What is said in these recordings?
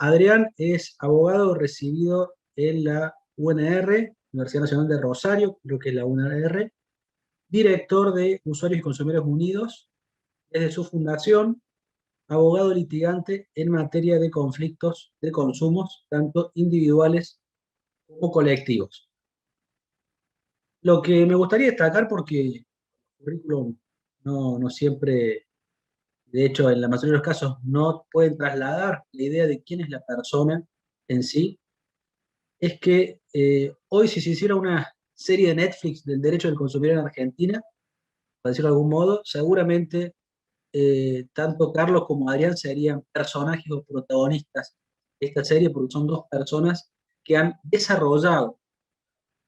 Adrián es abogado recibido en la UNR, Universidad Nacional de Rosario, creo que es la UNR, director de Usuarios y Consumidores Unidos, desde su fundación, abogado litigante en materia de conflictos de consumos, tanto individuales como colectivos. Lo que me gustaría destacar, porque el currículum no siempre, de hecho en la mayoría de los casos, no pueden trasladar la idea de quién es la persona en sí, es que hoy si se hiciera una serie de Netflix del derecho del consumidor en Argentina, para decirlo de algún modo, seguramente tanto Carlos como Adrián serían personajes o protagonistas de esta serie, porque son dos personas que han desarrollado,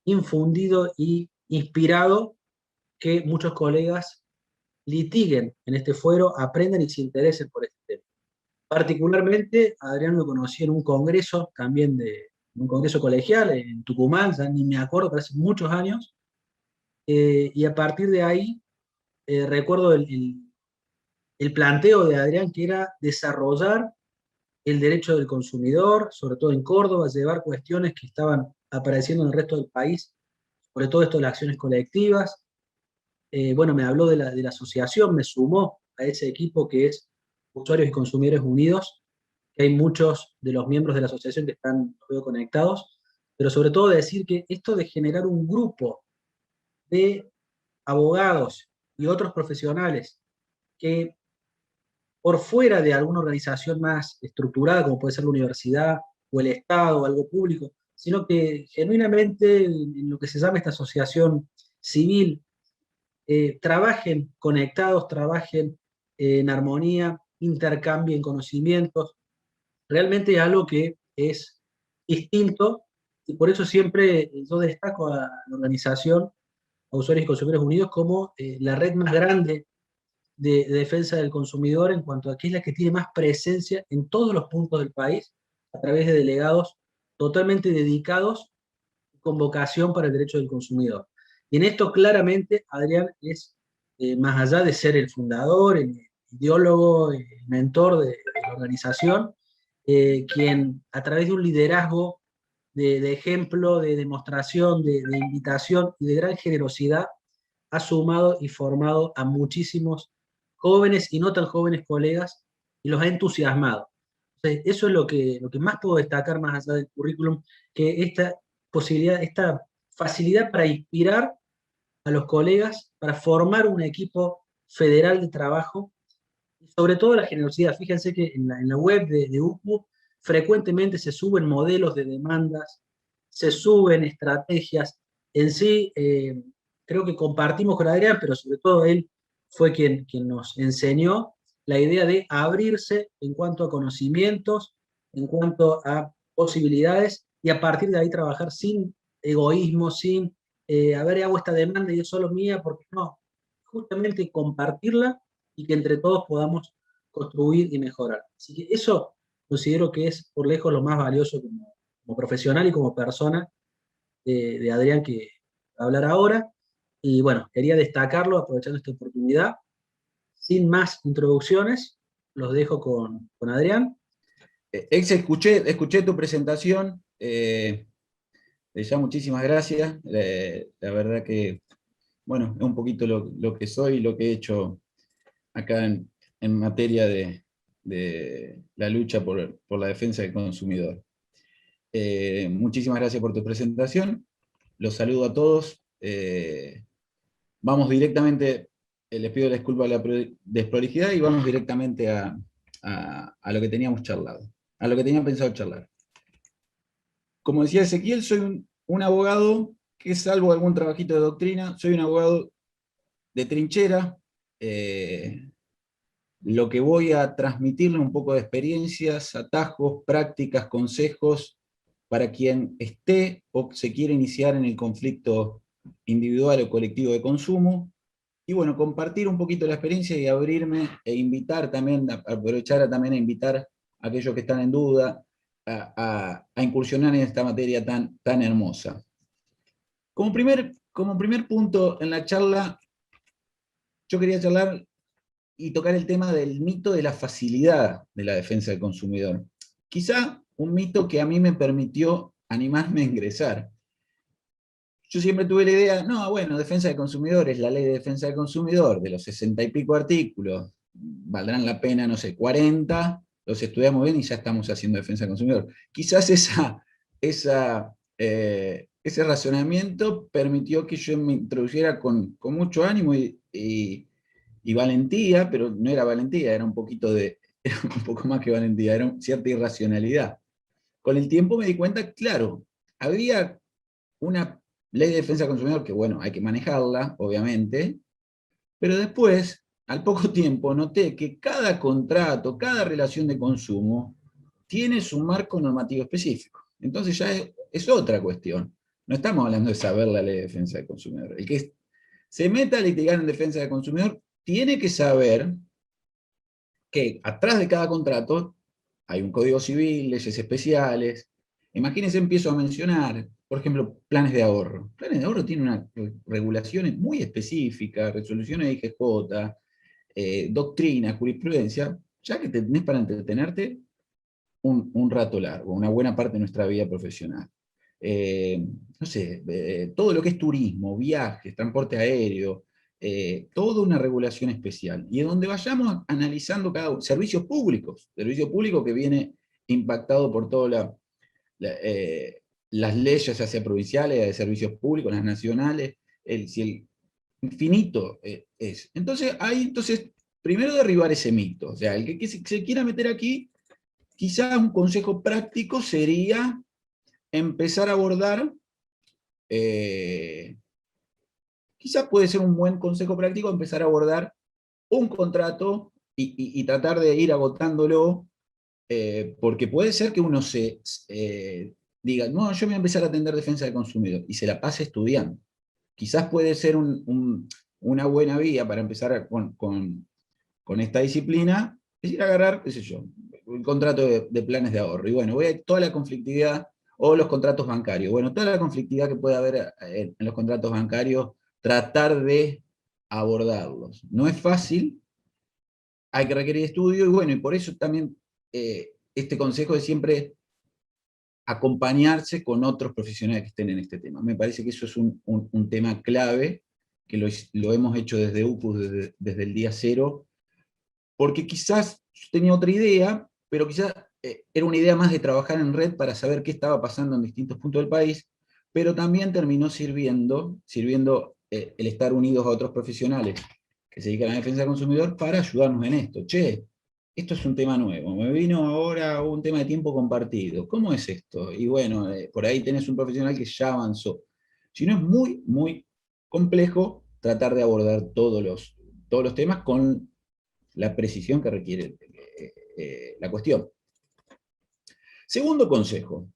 infundido y inspirado que muchos colegas litiguen en este fuero, aprendan y se interesen por este tema. Particularmente, Adrián lo conocí en un congreso, también de un congreso colegial en Tucumán, ya ni me acuerdo, pero hace muchos años, y a partir de ahí recuerdo el planteo de Adrián, que era desarrollar el derecho del consumidor, sobre todo en Córdoba, llevar cuestiones que estaban apareciendo en el resto del país, sobre todo esto de las acciones colectivas. Bueno, me habló de la asociación, me sumó a ese equipo que es Usuarios y Consumidores Unidos, que hay muchos de los miembros de la asociación que están, los veo, conectados, pero sobre todo decir que esto de generar un grupo de abogados y otros profesionales que por fuera de alguna organización más estructurada, como puede ser la universidad o el Estado o algo público, sino que genuinamente en lo que se llama esta asociación civil, trabajen conectados, trabajen en armonía, intercambien conocimientos, realmente es algo que es distinto y por eso siempre yo destaco a la organización, a Usuarios y Consumidores Unidos, como la red más grande de defensa del consumidor en cuanto a que es la que tiene más presencia en todos los puntos del país a través de delegados totalmente dedicados con vocación para el derecho del consumidor. Y en esto claramente Adrián es, más allá de ser el fundador, el ideólogo, el mentor de la organización, quien a través de un liderazgo de ejemplo, de demostración, de invitación y de gran generosidad, ha sumado y formado a muchísimos jóvenes y no tan jóvenes colegas y los ha entusiasmado. Entonces, eso es lo que más puedo destacar más allá del currículum, que esta posibilidad, esta facilidad para inspirar a los colegas, para formar un equipo federal de trabajo, y sobre todo la generosidad. Fíjense que en la web de UCU frecuentemente se suben modelos de demandas, se suben estrategias. En sí, creo que compartimos con Adrián, pero sobre todo él fue quien nos enseñó la idea de abrirse en cuanto a conocimientos, en cuanto a posibilidades, y a partir de ahí trabajar sin egoísmo, sin, a ver, hago esta demanda y es solo mía, porque no, justamente compartirla y que entre todos podamos construir y mejorar. Así que eso considero que es por lejos lo más valioso como profesional y como persona de Adrián, que va a hablar ahora. Y bueno, quería destacarlo aprovechando esta oportunidad. Sin más introducciones, los dejo con Adrián. Escuché tu presentación, ya muchísimas gracias. La verdad que, bueno, es un poquito lo que soy y lo que he hecho acá en materia de la lucha por la defensa del consumidor. Muchísimas gracias por tu presentación. Los saludo a todos. Vamos directamente, les pido la disculpa de la desprolijidad y vamos directamente a lo que teníamos charlado, a lo que tenían pensado charlar. Como decía Ezequiel, soy un abogado que, salvo algún trabajito de doctrina, soy un abogado de trinchera. Lo que voy a transmitirle un poco de experiencias, atajos, prácticas, consejos para quien esté o se quiere iniciar en el conflicto individual o colectivo de consumo. Y bueno, compartir un poquito la experiencia y abrirme e invitar también, aprovechar también a invitar a aquellos que están en duda a incursionar en esta materia tan hermosa. Como primer punto en la charla, yo quería charlar y tocar el tema del mito de la facilidad de la defensa del consumidor. Quizá un mito que a mí me permitió animarme a ingresar. Yo siempre tuve la idea, no, bueno, defensa del consumidor es la ley de defensa del consumidor, de los 60 y pico artículos, valdrán la pena, no sé, 40, los estudiamos bien y ya estamos haciendo defensa del consumidor. Quizás ese razonamiento permitió que yo me introduciera con mucho ánimo y valentía, pero no era valentía, era un poquito era un poco más que valentía, era cierta irracionalidad. Con el tiempo me di cuenta, claro, había una ley de defensa del consumidor que, bueno, hay que manejarla, obviamente, pero después, al poco tiempo, noté que cada contrato, cada relación de consumo, tiene su marco normativo específico. Entonces ya es otra cuestión. No estamos hablando de saber la ley de defensa del consumidor. El que se meta a litigar en defensa del consumidor tiene que saber que atrás de cada contrato hay un código civil, leyes especiales. Imagínense, empiezo a mencionar, por ejemplo, planes de ahorro. Planes de ahorro tienen unas regulaciones muy específicas, resoluciones de IGJ, doctrina, jurisprudencia, ya que tenés para entretenerte un rato largo, una buena parte de nuestra vida profesional. No sé, todo lo que es turismo, viajes, transporte aéreo, toda una regulación especial. Y en donde vayamos analizando servicios públicos que viene impactado por todas las leyes, ya sea provinciales, de servicios públicos, las nacionales, si el infinito es. Entonces, primero derribar ese mito. O sea, el que se quiera meter aquí, quizás un consejo práctico sería empezar a abordar, quizás puede ser un buen consejo práctico empezar a abordar un contrato y tratar de ir agotándolo, porque puede ser que uno diga, no, yo me voy a empezar a atender defensa del consumidor, y se la pase estudiando. Quizás puede ser una buena vía para empezar con esta disciplina, es ir a agarrar, qué sé yo, un contrato de planes de ahorro. Y bueno, voy a toda la conflictividad, o los contratos bancarios. Bueno, toda la conflictividad que puede haber en los contratos bancarios, tratar de abordarlos. No es fácil, hay que requerir estudio, y bueno, y por eso también este consejo de siempre acompañarse con otros profesionales que estén en este tema. Me parece que eso es un tema clave, que lo hemos hecho desde UPUS, desde el día cero, porque quizás yo tenía otra idea, pero quizás era una idea más de trabajar en red para saber qué estaba pasando en distintos puntos del país, pero también terminó sirviendo el estar unidos a otros profesionales que se dedican a la defensa del consumidor para ayudarnos en esto. Che, esto es un tema nuevo, me vino ahora un tema de tiempo compartido, ¿cómo es esto? Y bueno, por ahí tenés un profesional que ya avanzó. Si no, es muy, muy complejo tratar de abordar todos los temas con la precisión que requiere la cuestión. Segundo consejo: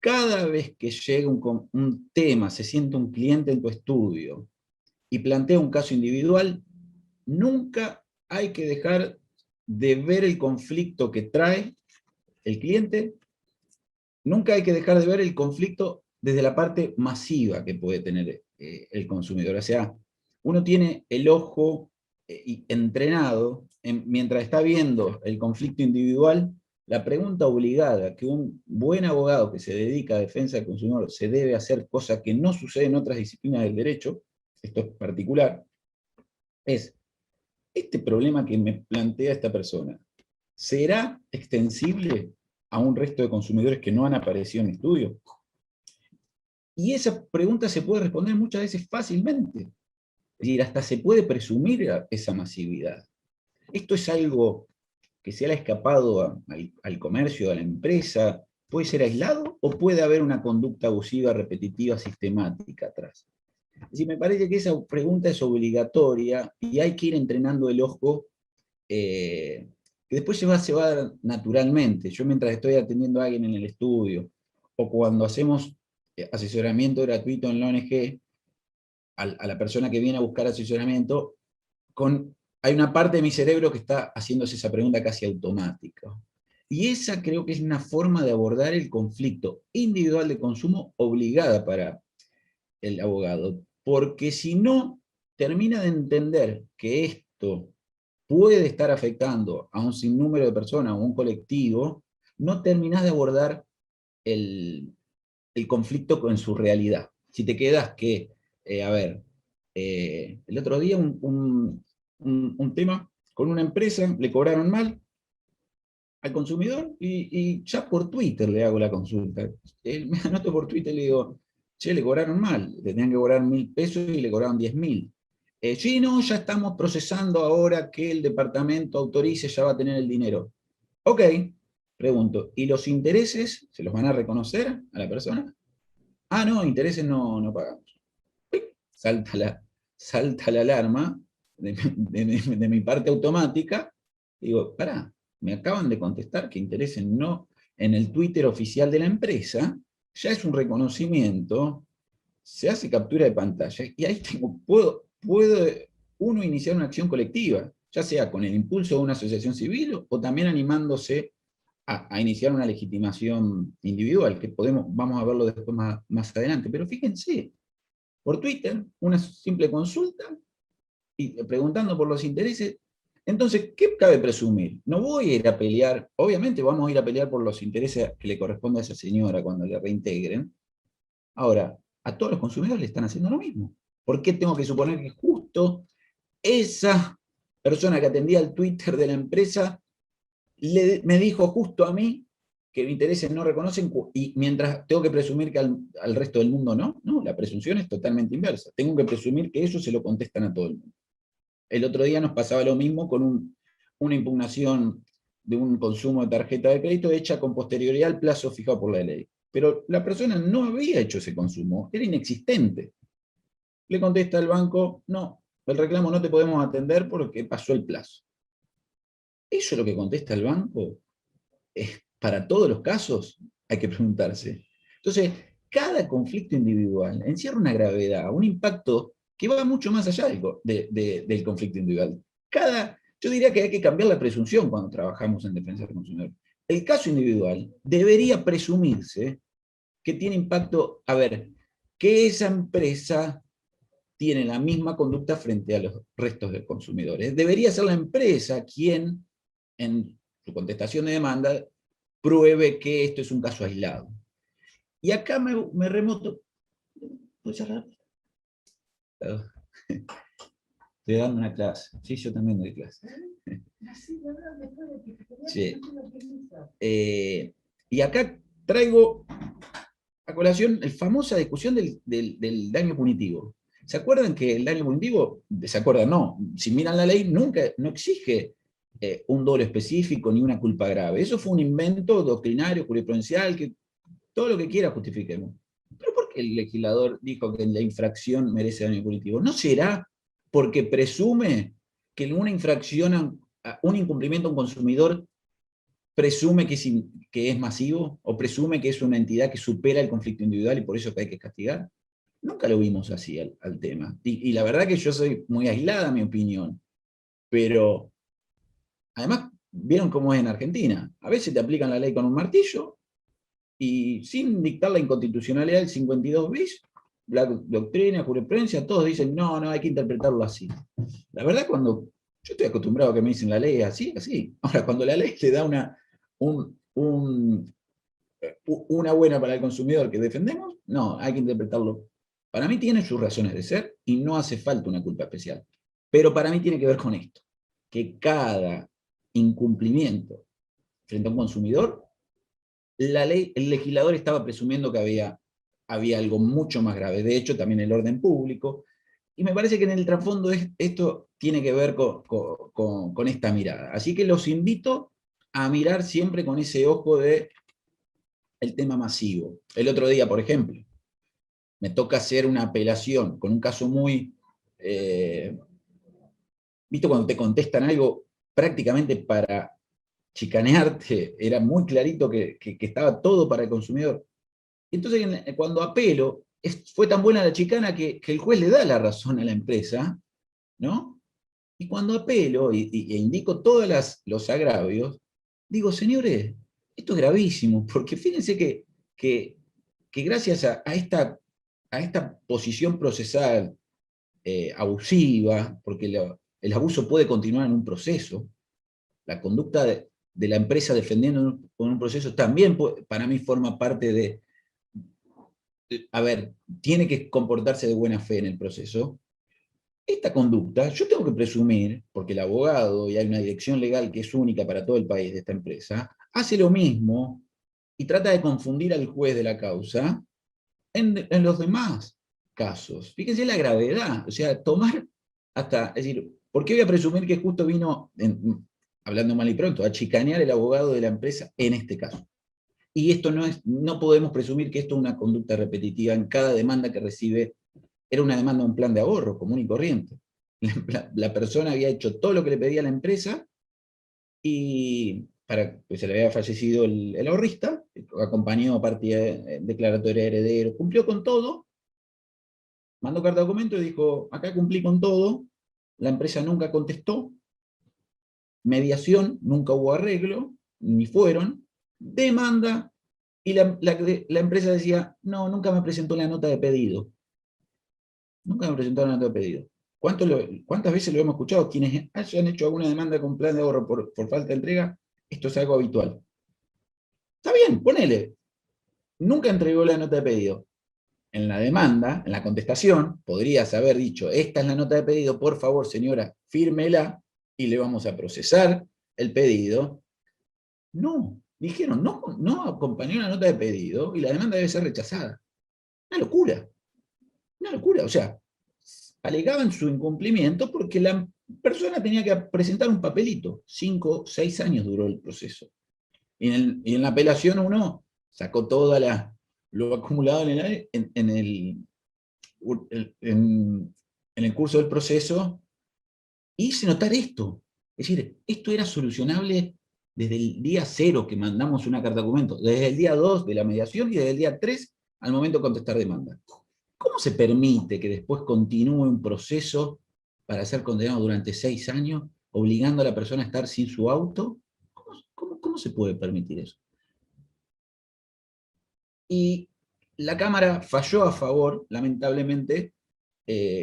cada vez que llega un tema, se siente un cliente en tu estudio y plantea un caso individual, nunca hay que dejar de ver el conflicto que trae el cliente, nunca hay que dejar de ver el conflicto desde la parte masiva que puede tener el consumidor. O sea, uno tiene el ojo entrenado, mientras está viendo el conflicto individual, la pregunta obligada que un buen abogado que se dedica a defensa del consumidor se debe hacer, cosa que no sucede en otras disciplinas del derecho, esto es particular, es: este problema que me plantea esta persona, ¿será extensible a un resto de consumidores que no han aparecido en estudio? Y esa pregunta se puede responder muchas veces fácilmente. Es decir, hasta se puede presumir esa masividad. Esto es algo que se le ha escapado al comercio, a la empresa. ¿Puede ser aislado o puede haber una conducta abusiva, repetitiva, sistemática atrás? Es decir, me parece que esa pregunta es obligatoria y hay que ir entrenando el ojo, que después se va a dar naturalmente. Yo, mientras estoy atendiendo a alguien en el estudio, o cuando hacemos asesoramiento gratuito en la ONG, a la persona que viene a buscar asesoramiento, hay una parte de mi cerebro que está haciéndose esa pregunta casi automática. Y esa creo que es una forma de abordar el conflicto individual de consumo obligada para el abogado, porque si no termina de entender que esto puede estar afectando a un sinnúmero de personas o un colectivo, no terminás de abordar el conflicto en su realidad. Si te quedas que, el otro día un tema con una empresa, le cobraron mal al consumidor y ya por Twitter le hago la consulta. Me anoto por Twitter y le digo, che, le cobraron mal, le tenían que cobrar 1.000 pesos y le cobraron 10.000. Sí, no, ya estamos procesando ahora que el departamento autorice, ya va a tener el dinero. Ok, pregunto, ¿y los intereses se los van a reconocer a la persona? Ah, no, intereses no pagamos. Salta la alarma de mi parte automática. Digo, pará, me acaban de contestar que intereses no en el Twitter oficial de la empresa, ya es un reconocimiento, se hace captura de pantalla, y ahí puedo uno iniciar una acción colectiva, ya sea con el impulso de una asociación civil o también animándose a iniciar una legitimación individual, que vamos a verlo después más adelante. Pero fíjense, por Twitter, una simple consulta, y preguntando por los intereses. Entonces, ¿qué cabe presumir? No voy a ir a pelear, obviamente vamos a ir a pelear por los intereses que le corresponde a esa señora cuando le reintegren. Ahora, a todos los consumidores le están haciendo lo mismo. ¿Por qué tengo que suponer que justo esa persona que atendía el Twitter de la empresa me dijo justo a mí que mis intereses no reconocen, y mientras tengo que presumir que al resto del mundo no? No, la presunción es totalmente inversa. Tengo que presumir que ellos se lo contestan a todo el mundo. El otro día nos pasaba lo mismo con una impugnación de un consumo de tarjeta de crédito hecha con posterioridad al plazo fijado por la ley. Pero la persona no había hecho ese consumo, era inexistente. Le contesta al banco, no, el reclamo no te podemos atender porque pasó el plazo. ¿Eso es lo que contesta el banco? Para todos los casos hay que preguntarse. Entonces, cada conflicto individual encierra una gravedad, un impacto que va mucho más allá del conflicto individual. Yo diría que hay que cambiar la presunción cuando trabajamos en defensa del consumidor. El caso individual debería presumirse que tiene impacto, que esa empresa tiene la misma conducta frente a los restos de consumidores. Debería ser la empresa quien, en su contestación de demanda, pruebe que esto es un caso aislado. Y acá me remoto. ¿Puedo cerrar? Estoy dando una clase. Sí, yo también doy clase. Sí. Y acá traigo a colación la famosa discusión del daño punitivo. ¿Se acuerdan que el daño punitivo, se acuerdan? No, si miran la ley, no exige un dolo específico ni una culpa grave. Eso fue un invento doctrinario, jurisprudencial, que todo lo que quiera justifiquemos. ¿Pero por qué el legislador dijo que la infracción merece daño punitivo? ¿No será porque presume que en una infracción, un incumplimiento a un consumidor, presume que es masivo, o presume que es una entidad que supera el conflicto individual y por eso que hay que castigar? Nunca lo vimos así al tema. Y la verdad que yo soy muy aislada, mi opinión. Pero, además, vieron cómo es en Argentina. A veces te aplican la ley con un martillo y sin dictar la inconstitucionalidad del 52 bis, la doctrina, jurisprudencia, todos dicen, no, hay que interpretarlo así. La verdad, cuando yo estoy acostumbrado a que me dicen la ley es así, así. Ahora, cuando la ley te da una buena para el consumidor que defendemos, no, hay que interpretarlo. Para mí tiene sus razones de ser y no hace falta una culpa especial. Pero para mí tiene que ver con esto, que cada incumplimiento frente a un consumidor, el legislador estaba presumiendo que había algo mucho más grave. De hecho, también el orden público. Y me parece que en el trasfondo esto tiene que ver con esta mirada. Así que los invito a mirar siempre con ese ojo de el tema masivo. El otro día, por ejemplo, me toca hacer una apelación con un caso muy... ¿Viste cuando te contestan algo prácticamente para chicanearte? Era muy clarito que estaba todo para el consumidor. Entonces, cuando apelo, fue tan buena la chicana que el juez le da la razón a la empresa, ¿no? Y cuando apelo e indico todos los agravios, digo, señores, esto es gravísimo, porque fíjense que gracias a esta posición procesal abusiva, porque el abuso puede continuar en un proceso, la conducta de la empresa defendiendo un proceso, también para mí forma parte a ver, tiene que comportarse de buena fe en el proceso. Esta conducta, yo tengo que presumir, porque el abogado, y hay una dirección legal que es única para todo el país de esta empresa, hace lo mismo y trata de confundir al juez de la causa en los demás casos. Fíjense la gravedad, o sea, tomar hasta, es decir, ¿por qué voy a presumir que justo vino, hablando mal y pronto, a chicanear el abogado de la empresa en este caso? Y esto no podemos presumir que esto es una conducta repetitiva en cada demanda que recibe. Era una demanda de un plan de ahorro común y corriente. La persona había hecho todo lo que le pedía la empresa y pues se le había fallecido el ahorrista, acompañó partida declaratoria de heredero, cumplió con todo, mandó carta de documento y dijo, acá cumplí con todo, la empresa nunca contestó, mediación, nunca hubo arreglo, ni fueron, demanda, y la empresa decía, no, nunca me presentó la nota de pedido. Nunca me presentó la nota de pedido. ¿Cuántas veces lo hemos escuchado? Quienes hayan hecho alguna demanda con plan de ahorro por falta de entrega, esto es algo habitual. Está bien, ponele. Nunca entregó la nota de pedido. En la demanda, en la contestación, podrías haber dicho, esta es la nota de pedido, por favor, señora, fírmela y le vamos a procesar el pedido. No, dijeron, no acompañó la nota de pedido y la demanda debe ser rechazada. Una locura. Una locura, o sea, alegaban su incumplimiento porque la persona tenía que presentar un papelito. 5, 6 años duró el proceso. Y en la apelación uno sacó todo lo acumulado en el curso del proceso y hice notar esto. Es decir, esto era solucionable desde el día 0 que mandamos una carta de documento, desde el día 2 de la mediación y desde el día 3 al momento de contestar demanda. ¿Cómo se permite que después continúe un proceso para ser condenado durante 6 años, obligando a la persona a estar sin su auto? ¿Cómo se puede permitir eso? Y la Cámara falló a favor, lamentablemente,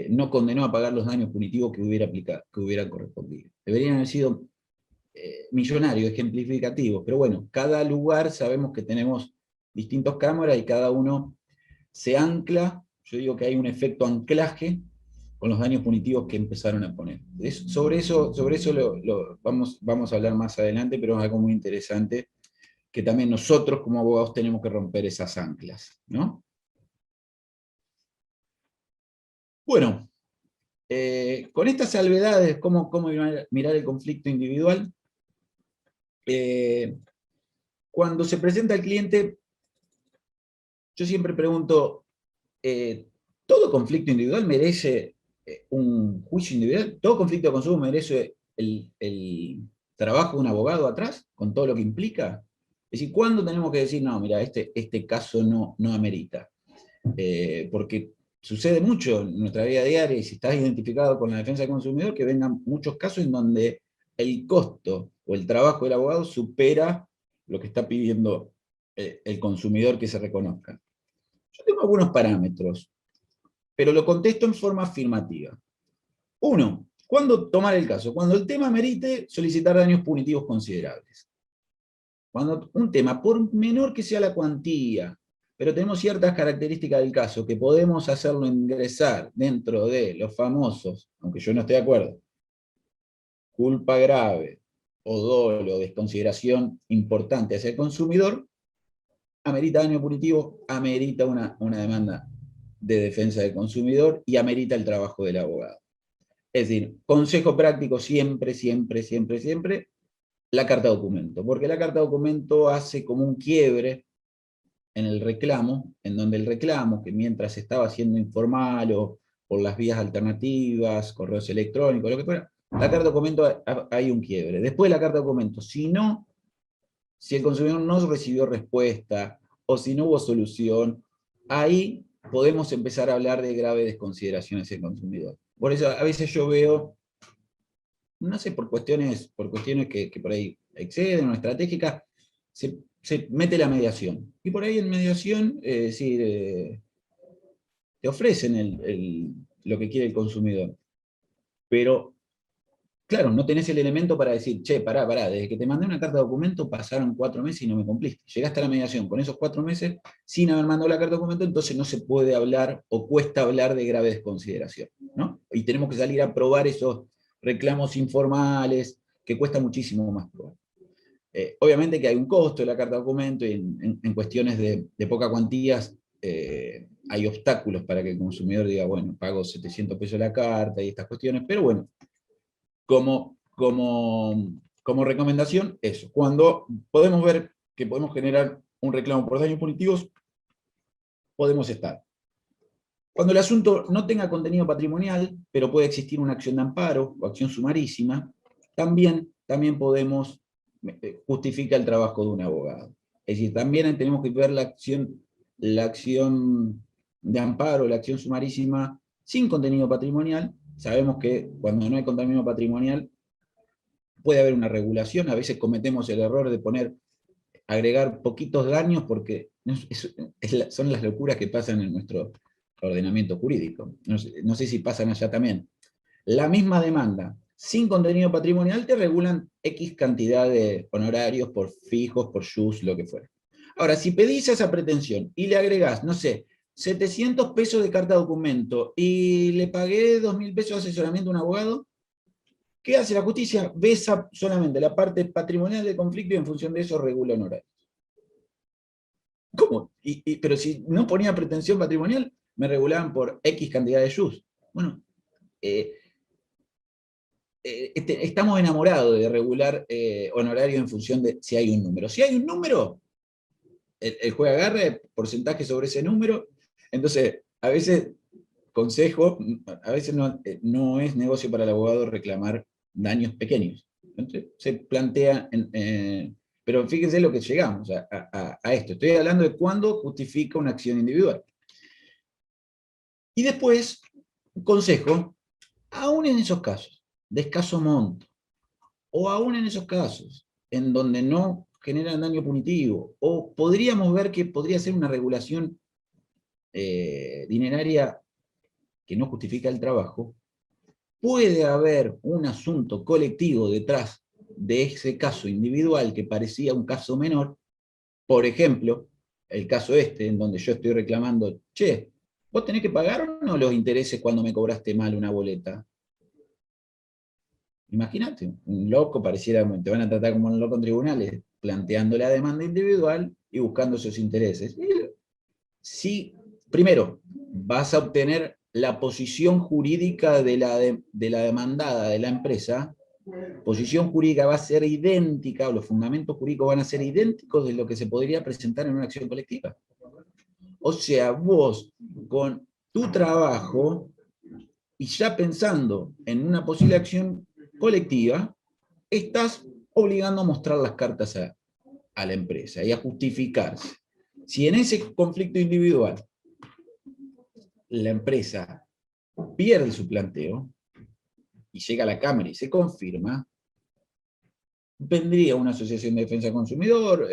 no condenó a pagar los daños punitivos que hubiera correspondido. Deberían haber sido millonarios, ejemplificativos, pero bueno, cada lugar sabemos que tenemos distintas cámaras y cada uno se ancla. Yo digo que hay un efecto anclaje con los daños punitivos que empezaron a poner. Sobre eso vamos a hablar más adelante, pero es algo muy interesante que también nosotros como abogados tenemos que romper esas anclas, ¿no? Bueno, con estas salvedades, ¿cómo mirar el conflicto individual? Cuando se presenta al cliente, yo siempre pregunto, ¿todo conflicto individual merece un juicio individual? ¿Todo conflicto de consumo merece el trabajo de un abogado atrás, con todo lo que implica? Es decir, ¿cuándo tenemos que decir, no, mira, este caso no amerita? Porque sucede mucho en nuestra vida diaria, y si estás identificado con la defensa del consumidor, que vengan muchos casos en donde el costo o el trabajo del abogado supera lo que está pidiendo el consumidor que se reconozca. Yo tengo algunos parámetros, pero lo contesto en forma afirmativa. 1. ¿Cuándo tomar el caso? Cuando el tema merite solicitar daños punitivos considerables. Cuando un tema, por menor que sea la cuantía, pero tenemos ciertas características del caso que podemos hacerlo ingresar dentro de los famosos, aunque yo no esté de acuerdo, culpa grave o dolo, desconsideración importante hacia el consumidor, amerita daño punitivo, amerita una demanda de defensa del consumidor y amerita el trabajo del abogado. Es decir, consejo práctico siempre, siempre, siempre, siempre, la carta documento, porque la carta documento hace como un quiebre en el reclamo, en donde el reclamo, que mientras estaba siendo informal o por las vías alternativas, correos electrónicos, lo que fuera, la carta documento hay un quiebre. Después de la carta documento, si el consumidor no recibió respuesta o si no hubo solución, ahí podemos empezar a hablar de graves desconsideraciones del consumidor. Por eso a veces yo veo, no sé, por cuestiones que por ahí exceden o estratégicas, se mete la mediación. Y por ahí en mediación, te ofrecen lo que quiere el consumidor. Pero claro, no tenés el elemento para decir, che, pará, desde que te mandé una carta de documento pasaron 4 meses y no me cumpliste. Llegaste a la mediación con esos 4 meses sin haber mandado la carta de documento, entonces no se puede hablar o cuesta hablar de grave desconsideración, ¿no? Y tenemos que salir a probar esos reclamos informales, que cuesta muchísimo más probar. Obviamente que hay un costo de la carta de documento y en cuestiones de poca cuantías hay obstáculos para que el consumidor diga, bueno, pago 700 pesos la carta y estas cuestiones, pero bueno, como recomendación, eso. Cuando podemos ver que podemos generar un reclamo por daños punitivos, podemos estar. Cuando el asunto no tenga contenido patrimonial, pero puede existir una acción de amparo o acción sumarísima, también podemos justifica el trabajo de un abogado. Es decir, también tenemos que ver la acción de amparo, la acción sumarísima, sin contenido patrimonial. Sabemos que cuando no hay contenido patrimonial puede haber una regulación, a veces cometemos el error de agregar poquitos daños porque son las locuras que pasan en nuestro ordenamiento jurídico. No sé si pasan allá también. La misma demanda, sin contenido patrimonial, te regulan X cantidad de honorarios por fijos, por jus, lo que fuera. Ahora, si pedís esa pretensión y le agregás, no sé, 700 pesos de carta de documento y le pagué 2.000 pesos de asesoramiento a un abogado, ¿qué hace la justicia? Besa solamente la parte patrimonial del conflicto y en función de eso regula honorarios. ¿Cómo? Pero si no ponía pretensión patrimonial, me regulaban por X cantidad de jus. Bueno, estamos enamorados de regular honorario en función de si hay un número. Si hay un número, el juez agarra porcentaje sobre ese número. Entonces, a veces, consejo, a veces no es negocio para el abogado reclamar daños pequeños. Entonces, se plantea, pero fíjense lo que llegamos a esto. Estoy hablando de cuándo justifica una acción individual. Y después, consejo, aún en esos casos de escaso monto, o aún en esos casos en donde no generan daño punitivo, o podríamos ver que podría ser una regulación dineraria que no justifica el trabajo, puede haber un asunto colectivo detrás de ese caso individual que parecía un caso menor. Por ejemplo, el caso en donde yo estoy reclamando, che, ¿vos tenés que pagar o no los intereses cuando me cobraste mal una boleta? Imagínate, un loco pareciera, te van a tratar como un loco en tribunales, planteando la demanda individual y buscando sus intereses. Si, primero, vas a obtener la posición jurídica de la demandada de la empresa, posición jurídica va a ser idéntica, o los fundamentos jurídicos van a ser idénticos de lo que se podría presentar en una acción colectiva. O sea, vos, con tu trabajo, y ya pensando en una posible acción colectiva, estás obligando a mostrar las cartas a la empresa y a justificarse. Si en ese conflicto individual la empresa pierde su planteo y llega a la Cámara y se confirma, vendría una asociación de defensa del consumidor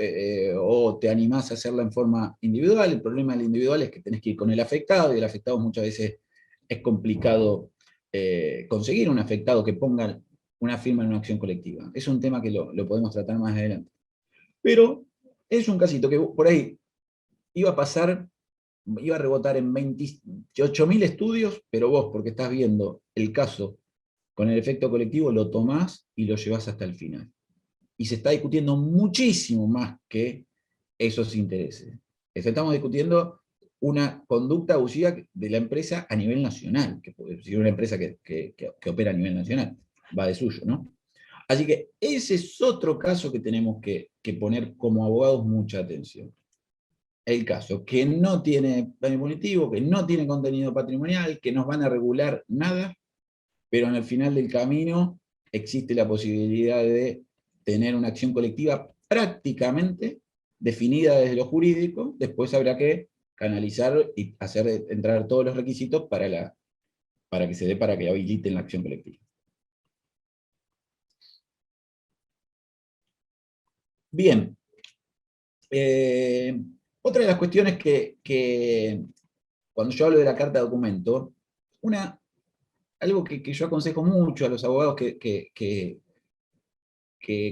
o te animás a hacerla en forma individual. El problema del individual es que tenés que ir con el afectado y el afectado muchas veces es complicado conseguir un afectado que ponga una firma en una acción colectiva. Es un tema que lo podemos tratar más adelante. Pero es un casito que por ahí iba a rebotar en 28.000 estudios, pero vos, porque estás viendo el caso con el efecto colectivo, lo tomás y lo llevás hasta el final. Y se está discutiendo muchísimo más que esos intereses. Estamos discutiendo una conducta abusiva de la empresa a nivel nacional, que puede ser una empresa que opera a nivel nacional, va de suyo, ¿no? Así que ese es otro caso que tenemos que poner como abogados mucha atención. El caso que no tiene daño punitivo, que no tiene contenido patrimonial, que nos van a regular nada, pero en el final del camino existe la posibilidad de tener una acción colectiva prácticamente definida desde lo jurídico. Después habrá que canalizar y hacer entrar todos los requisitos para que se dé para que habiliten la acción colectiva. Bien. Otra de las cuestiones que cuando yo hablo de la carta de documento, una algo que yo aconsejo mucho a los abogados que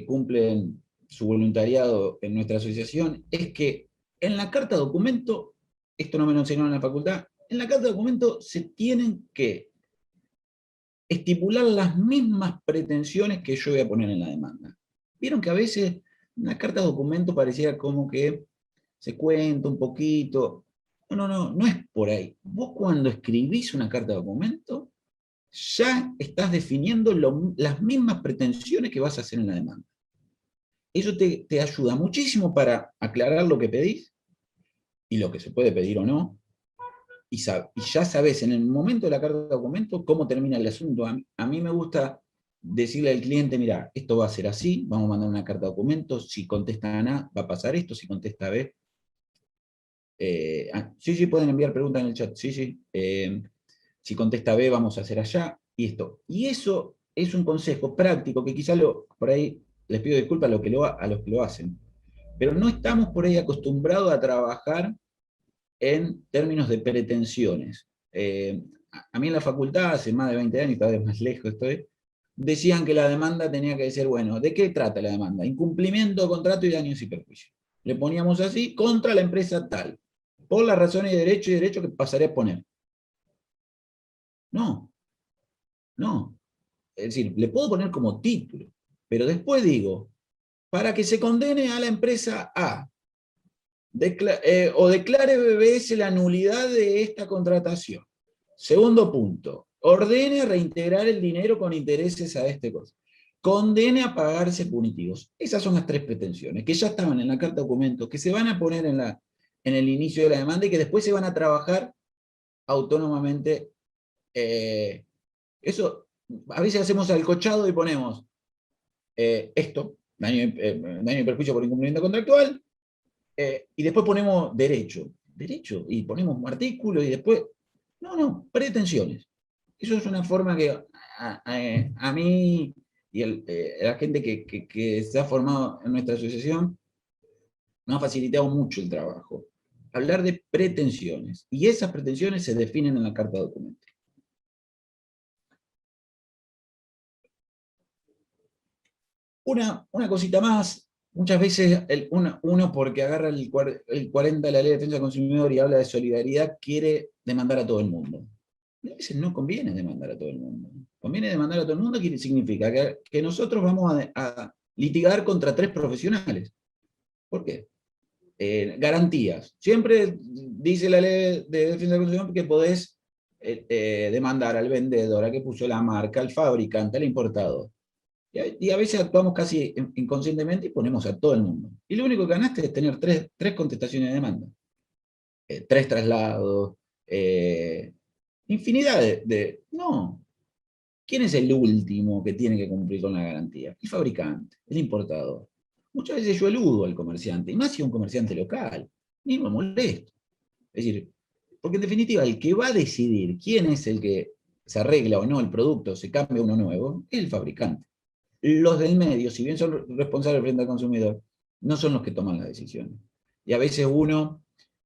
cumplen su voluntariado en nuestra asociación, es que en la carta documento, esto no me lo enseñaron en la facultad, en la carta documento se tienen que estipular las mismas pretensiones que yo voy a poner en la demanda. Vieron que a veces una carta documento parecía como que se cuenta un poquito. No es por ahí. Vos cuando escribís una carta documento, ya estás definiendo las mismas pretensiones que vas a hacer en la demanda. Eso te ayuda muchísimo para aclarar lo que pedís y lo que se puede pedir o no, y ya sabes en el momento de la carta de documento cómo termina el asunto. A mí me gusta decirle al cliente, mira, esto va a ser así, vamos a mandar una carta de documento, si contestan A, va a pasar esto, si contesta B. Sí, pueden enviar preguntas en el chat, sí. Si contesta B, vamos a hacer allá, y esto. Y eso es un consejo práctico que quizá por ahí les pido disculpas a los que lo hacen, pero no estamos por ahí acostumbrados a trabajar en términos de pretensiones. A mí en la facultad, hace más de 20 años, cada vez más lejos estoy, decían que la demanda tenía que ser, bueno, ¿de qué trata la demanda? Incumplimiento de contrato y daños y perjuicios. Le poníamos así, contra la empresa tal, por las razones de derecho que pasaré a poner. No. Es decir, le puedo poner como título, pero después digo, para que se condene a la empresa A, o declare BBS la nulidad de esta contratación. Segundo punto, ordene reintegrar el dinero con intereses a este costo. Condene a pagarse punitivos. Esas son las 3 pretensiones, que ya estaban en la carta de documento, que se van a poner en el inicio de la demanda y que después se van a trabajar autónomamente. Eso, a veces hacemos alcochado y ponemos esto, daño y perjuicio por incumplimiento contractual, y después ponemos derecho, y ponemos un artículo y después, pretensiones. Eso es una forma que a mí y la gente que se ha formado en nuestra asociación nos ha facilitado mucho el trabajo. Hablar de pretensiones, y esas pretensiones se definen en la carta de documento. Una cosita más, muchas veces uno porque agarra el 40 de la Ley de Defensa del Consumidor y habla de solidaridad, quiere demandar a todo el mundo. Y a veces no conviene demandar a todo el mundo. Conviene demandar a todo el mundo, que significa que nosotros vamos a litigar contra 3 profesionales. ¿Por qué? Garantías. Siempre dice la Ley de Defensa del Consumidor que podés demandar al vendedor, al que puso la marca, al fabricante, al importador. Y a veces actuamos casi inconscientemente y ponemos a todo el mundo. Y lo único que ganaste es tener tres contestaciones de demanda. 3 traslados, infinidad No. ¿Quién es el último que tiene que cumplir con la garantía? El fabricante, el importador. Muchas veces yo eludo al comerciante, y más si es un comerciante local, ni me molesto. Es decir, porque en definitiva el que va a decidir quién es el que se arregla o no el producto, se cambia uno nuevo, es el fabricante. Los del medio, si bien son responsables frente al consumidor, no son los que toman las decisiones. Y a veces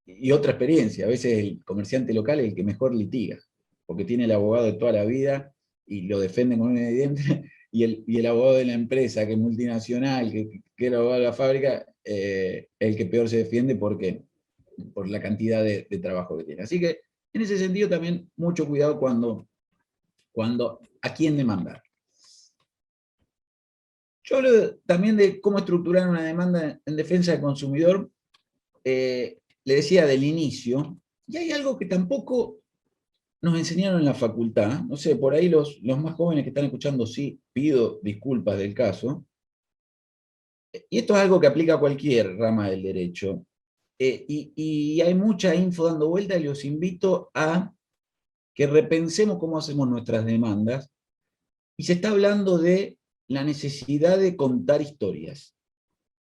y otra experiencia, a veces el comerciante local es el que mejor litiga, porque tiene el abogado de toda la vida y lo defienden con un diente, y el abogado de la empresa, que es multinacional, que es el abogado de la fábrica, el que peor se defiende por la cantidad de trabajo que tiene. Así que, en ese sentido, también mucho cuidado a quién demandar. Yo hablo también de cómo estructurar una demanda en defensa del consumidor. Le decía del inicio, y hay algo que tampoco nos enseñaron en la facultad. No sé, por ahí los más jóvenes que están escuchando, sí, pido disculpas del caso. Y esto es algo que aplica a cualquier rama del derecho. Y hay mucha info dando vuelta y los invito a que repensemos cómo hacemos nuestras demandas. Y se está hablando de la necesidad de contar historias.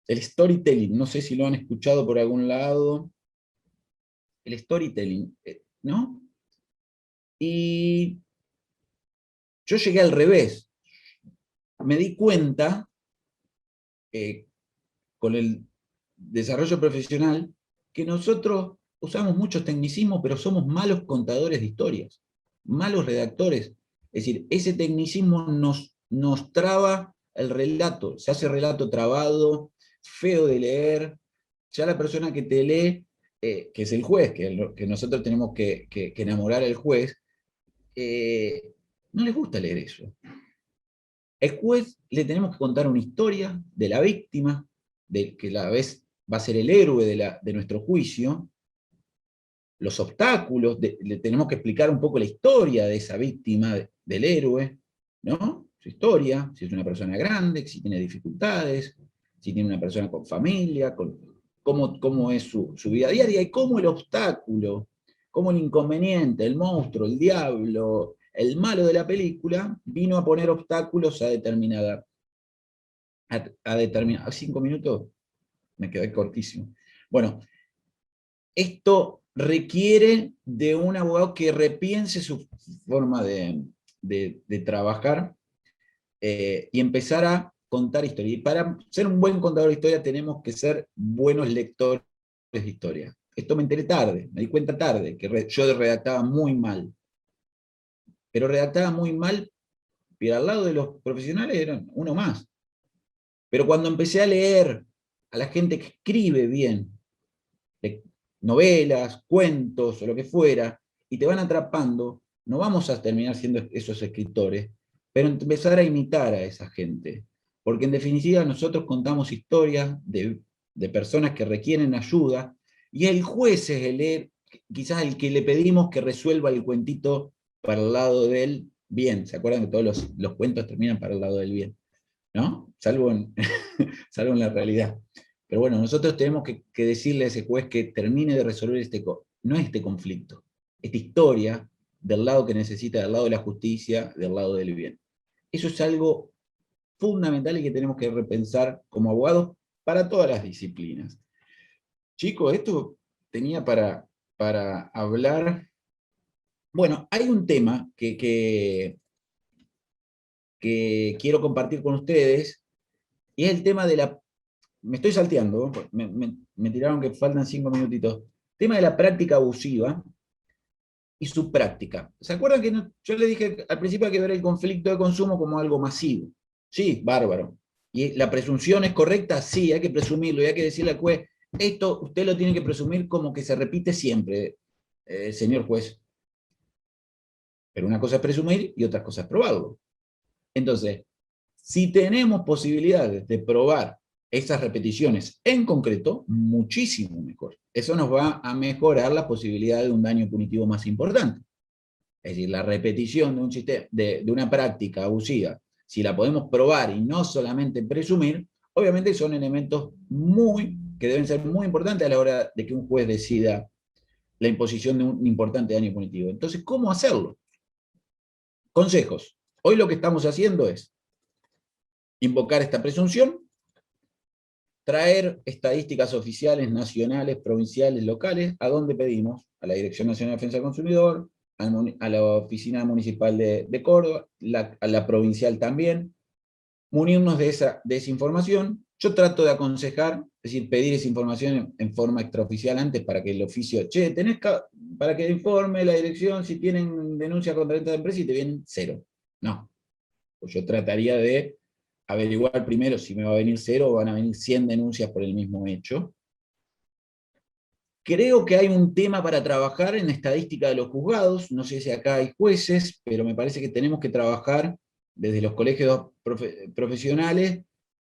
El storytelling, no sé si lo han escuchado por algún lado. El storytelling, ¿no? Y yo llegué al revés. Me di cuenta, con el desarrollo profesional, que nosotros usamos muchos tecnicismos, pero somos malos contadores de historias, malos redactores. Es decir, ese tecnicismo nos traba el relato, se hace relato trabado, feo de leer, ya la persona que te lee, que es el juez, que nosotros tenemos que enamorar al juez, no les gusta leer eso. El juez le tenemos que contar una historia de la víctima, que a la vez va a ser el héroe de nuestro juicio, los obstáculos, le tenemos que explicar un poco la historia de esa víctima, del héroe, ¿no? Su historia, si es una persona grande, si tiene dificultades, si tiene una persona con familia, cómo es su vida diaria y cómo el obstáculo, cómo el inconveniente, el monstruo, el diablo, el malo de la película, vino a poner obstáculos a determinada. 5 minutos, me quedé cortísimo. Bueno, esto requiere de un abogado que repiense su forma de trabajar y empezar a contar historia. Y para ser un buen contador de historia tenemos que ser buenos lectores de historia. Esto me enteré tarde, me di cuenta tarde, que yo redactaba muy mal. Pero redactaba muy mal, pero al lado de los profesionales eran uno más. Pero cuando empecé a leer a la gente que escribe bien, novelas, cuentos o lo que fuera, y te van atrapando, no vamos a terminar siendo esos escritores, pero empezar a imitar a esa gente. Porque en definitiva nosotros contamos historias de personas que requieren ayuda, y el juez es quizás el que le pedimos que resuelva el cuentito para el lado del bien. ¿Se acuerdan que todos los cuentos terminan para el lado del bien? ¿No? Salvo salvo en la realidad. Pero bueno, nosotros tenemos que decirle a ese juez que termine de resolver no este conflicto, esta historia del lado que necesita, del lado de la justicia, del lado del bien. Eso es algo fundamental y que tenemos que repensar como abogados para todas las disciplinas. Chicos, esto tenía para hablar. Bueno, hay un tema que quiero compartir con ustedes, y es el tema de la... Me estoy salteando, me tiraron que faltan 5 minutitos. Tema de la práctica abusiva y su práctica. ¿Se acuerdan que yo le dije al principio hay que ver el conflicto de consumo como algo masivo? Sí, bárbaro. ¿Y la presunción es correcta? Sí, hay que presumirlo y hay que decirle al juez, esto usted lo tiene que presumir como que se repite siempre, señor juez. Pero una cosa es presumir y otra cosa es probarlo. Entonces, si tenemos posibilidades de probar esas repeticiones en concreto, muchísimo mejor. Eso nos va a mejorar la posibilidad de un daño punitivo más importante. Es decir, la repetición de, de una práctica abusiva, si la podemos probar y no solamente presumir, obviamente son elementos que deben ser muy importantes a la hora de que un juez decida la imposición de un importante daño punitivo. Entonces, ¿cómo hacerlo? Consejos. Hoy lo que estamos haciendo es invocar esta presunción, traer estadísticas oficiales, nacionales, provinciales, locales, ¿a dónde pedimos? A la Dirección Nacional de Defensa del Consumidor, a la Oficina Municipal de Córdoba, a la provincial también, munirnos de esa información. Yo trato de aconsejar, es decir, pedir esa información en forma extraoficial antes para que el oficio, para que informe la dirección si tienen denuncia contra esta empresa y te vienen 0. No, pues yo trataría de averiguar primero si me va a venir 0 o van a venir 100 denuncias por el mismo hecho. Creo que hay un tema para trabajar en la estadística de los juzgados, no sé si acá hay jueces, pero me parece que tenemos que trabajar desde los colegios profesionales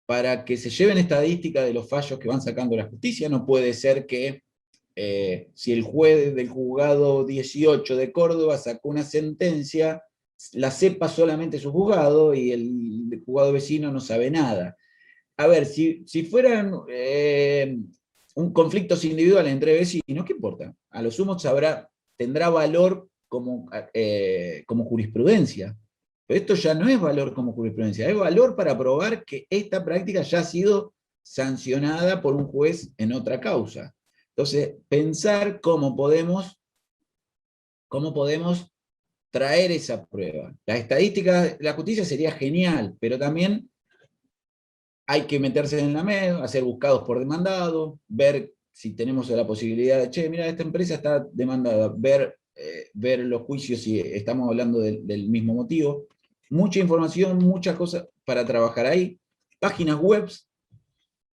para que se lleven estadística de los fallos que van sacando la justicia. No puede ser que si el juez del juzgado 18 de Córdoba sacó una sentencia, la sepa solamente su juzgado y el juzgado vecino no sabe nada. A ver, si fueran un conflictos individuales entre vecinos, ¿qué importa? A lo sumo tendrá valor como jurisprudencia. Pero esto ya no es valor como jurisprudencia, es valor para probar que esta práctica ya ha sido sancionada por un juez en otra causa. Entonces, pensar cómo podemos traer esa prueba. La estadística de la justicia sería genial, pero también hay que meterse en la MED, hacer buscados por demandado, ver si tenemos la posibilidad de, mira, esta empresa está demandada, ver ver los juicios si estamos hablando del mismo motivo. Mucha información, muchas cosas para trabajar ahí. Páginas web,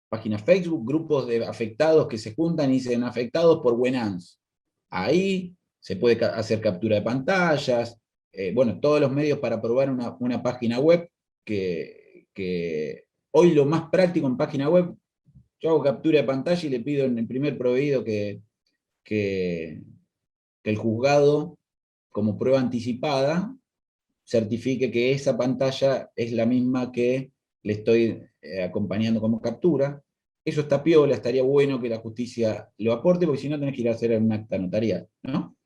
páginas Facebook, grupos de afectados que se juntan y dicen afectados por Buenans. Ahí se puede hacer captura de pantallas, bueno, todos los medios para probar una página web, que hoy lo más práctico en página web, yo hago captura de pantalla y le pido en el primer proveído que el juzgado, como prueba anticipada, certifique que esa pantalla es la misma que le estoy acompañando como captura. Eso está piola, estaría bueno que la justicia lo aporte, porque si no tenés que ir a hacer un acta notarial, ¿no?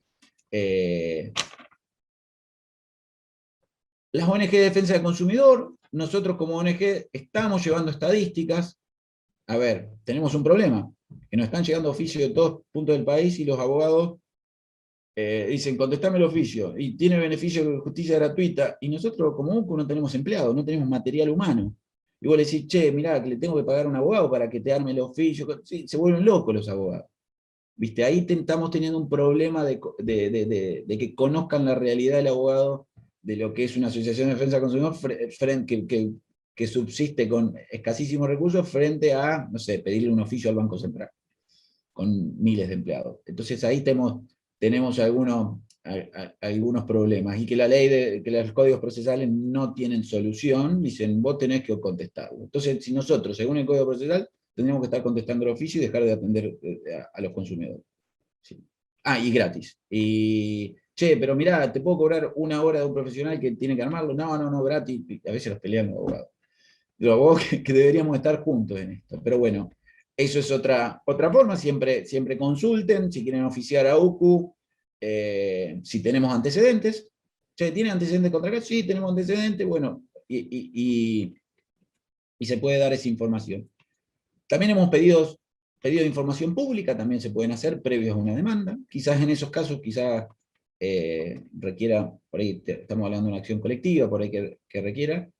Las ONG de defensa del consumidor, nosotros como ONG estamos llevando estadísticas. A ver, tenemos un problema, que nos están llegando oficios de todos puntos del país y los abogados dicen, contestame el oficio, y tiene beneficio de justicia gratuita, y nosotros como UCU no tenemos empleados, no tenemos material humano. Y vos le decís, che, mirá, que le tengo que pagar a un abogado para que te arme el oficio. Sí, se vuelven locos los abogados. ¿Viste? Ahí estamos teniendo un problema de que conozcan la realidad del abogado, de lo que es una asociación de defensa del consumidor que subsiste con escasísimos recursos frente a, no sé, pedirle un oficio al Banco Central, con miles de empleados. Entonces ahí tenemos algunos problemas, y que la ley, que los códigos procesales no tienen solución, dicen, vos tenés que contestarlo. Entonces, si nosotros, según el Código Procesal, tendríamos que estar contestando el oficio y dejar de atender a los consumidores. Sí. Ah, y gratis. Y, che, pero mirá, ¿te puedo cobrar una hora de un profesional que tiene que armarlo? No, gratis. A veces los pelean los abogados. Los abogados que deberíamos estar juntos en esto. Pero bueno, eso es otra forma. Siempre consulten si quieren oficiar a UCU, si tenemos antecedentes. Che, ¿tiene antecedentes contra acá? Sí, tenemos antecedentes. Bueno, y se puede dar esa información. También hemos pedido de información pública, también se pueden hacer previos a una demanda. Quizás en esos casos, requiera, por ahí estamos hablando de una acción colectiva, por ahí que requiera.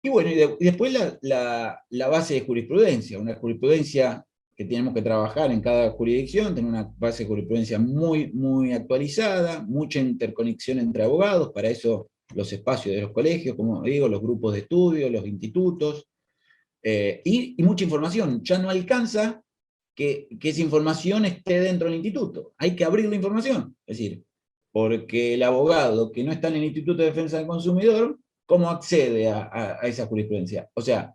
Y bueno, y después la base de jurisprudencia, una jurisprudencia que tenemos que trabajar en cada jurisdicción, tener una base de jurisprudencia muy, muy actualizada, mucha interconexión entre abogados, para eso los espacios de los colegios, como digo, los grupos de estudio, los institutos, y mucha información. Ya no alcanza que esa información esté dentro del instituto, hay que abrir la información. Es decir, porque el abogado que no está en el Instituto de Defensa del Consumidor, ¿cómo accede a esa jurisprudencia? O sea,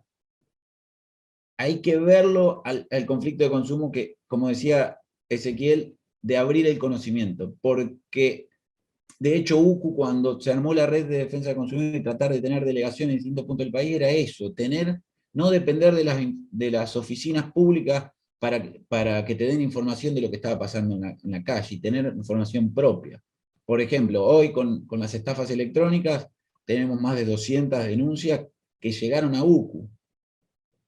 hay que verlo al conflicto de consumo que, como decía Ezequiel, de abrir el conocimiento, porque de hecho UCU, cuando se armó la red de defensa del consumidor y tratar de tener delegaciones en distintos puntos del país, era eso, no depender de las oficinas públicas para que te den información de lo que estaba pasando en la calle, y tener información propia. Por ejemplo, hoy con las estafas electrónicas tenemos más de 200 denuncias que llegaron a UCU.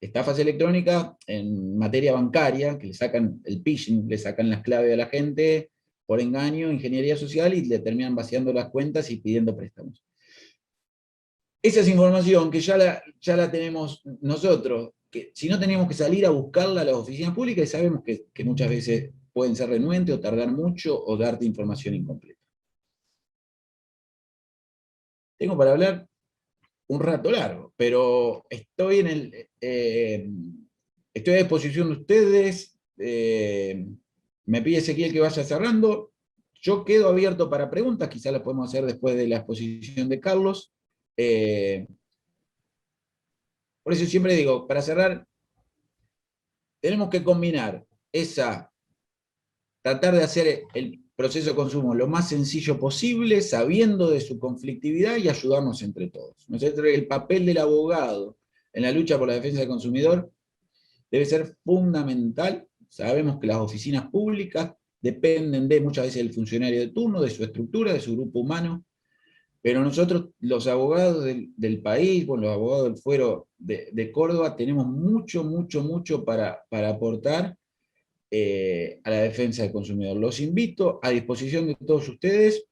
Estafas electrónicas en materia bancaria, que le sacan el phishing, le sacan las claves a la gente por engaño, ingeniería social, y le terminan vaciando las cuentas y pidiendo préstamos. Esa es información que ya la tenemos nosotros, que si no teníamos que salir a buscarla a las oficinas públicas, y sabemos que muchas veces pueden ser renuentes o tardar mucho o darte información incompleta. Tengo para hablar un rato largo, pero estoy a disposición de ustedes. Me pide Ezequiel que vaya cerrando. Yo quedo abierto para preguntas, quizás las podemos hacer después de la exposición de Carlos. Por eso siempre digo, para cerrar, tenemos que combinar tratar de hacer el proceso de consumo lo más sencillo posible, sabiendo de su conflictividad, y ayudarnos entre todos. El papel del abogado en la lucha por la defensa del consumidor debe ser fundamental. Sabemos que las oficinas públicas dependen muchas veces del funcionario de turno, de su estructura, de su grupo humano, pero nosotros, los abogados del país, bueno, los abogados del fuero de Córdoba, tenemos mucho para aportar a la defensa del consumidor. Los invito a disposición de todos ustedes